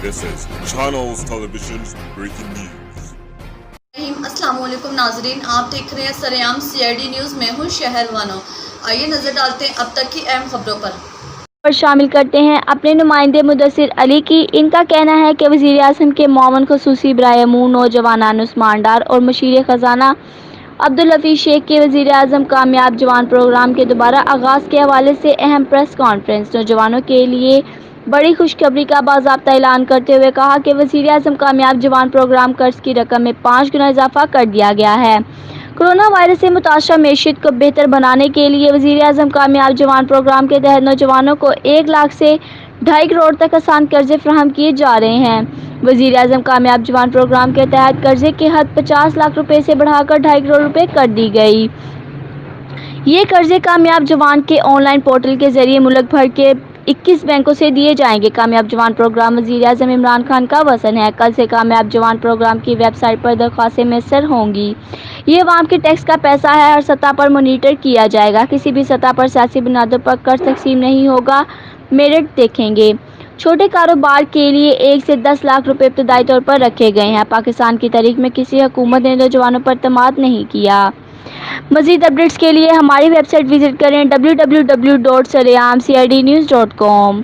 This is Channels Television's breaking news. अस्सलाम वालेकुम नाजरीन, आप देख रहे हैं सरेआम CID न्यूज़ में हूँ शहर वानो। आइए नजर डालते हैं अब तक की अहम खबरों पर शामिल करते हैं अपने नुमाइंदे मुदस्सिर अली की। इनका कहना है कि वज़ीर आज़म के मुआवन ख़ुसूसी बराए अमूर नौजवानान उस्मान डार और मशीर ख़जाना अब्दुल हफीज़ शेख के वज़ीर आज़म कामयाब जवान प्रोग्राम के दोबारा आगाज़ के हवाले से अहम प्रेस कॉन्फ्रेंस। नौजवानों के लिए बड़ी खुशखबरी का बाज़ाब्ता ऐलान करते हुए कहा कि वज़ीर आज़म कामयाब जवान प्रोग्राम कर्ज की रकम में 5 गुना इजाफा कर दिया गया है। कोरोना वायरस से मुताशर मैशियत को बेहतर बनाने के लिए वज़ीर आज़म कामयाब जवान प्रोग्राम के तहत नौजवानों को 1 लाख से 2.5 करोड़ तक आसान कर्जे फराहम किए जा रहे हैं। वज़ीर आज़म कामयाब जवान प्रोग्राम के तहत कर्जे की हद 50 लाख रुपए से बढ़ाकर 2.5 करोड़ रुपए कर दी गई। ये कर्जे कामयाब जवान के ऑनलाइन पोर्टल के जरिए मुल्क भर के 21 बैंकों से दिए जाएंगे। कामयाब जवान प्रोग्राम वज़ीर आज़म इमरान खान का वसन है। कल से कामयाब जवान प्रोग्राम की वेबसाइट पर दरख्वास्तें मैसर होंगी। ये अवाम के टैक्स का पैसा है, हर सतह पर मॉनिटर किया जाएगा। किसी भी सतह पर सियासी बुनियादों पर कर्ज तकसीम नहीं होगा, मेरिट देखेंगे। छोटे कारोबार के लिए 1 से 10 लाख रुपए इब्तदाई तौर पर रखे गए हैं। पाकिस्तान की तारीख में किसी हुकूमत ने नौजवानों पर एतमाद नहीं किया। मज़ीद अपडेट्स के लिए हमारी वेबसाइट विजिट करें www.sareamcidnews.com।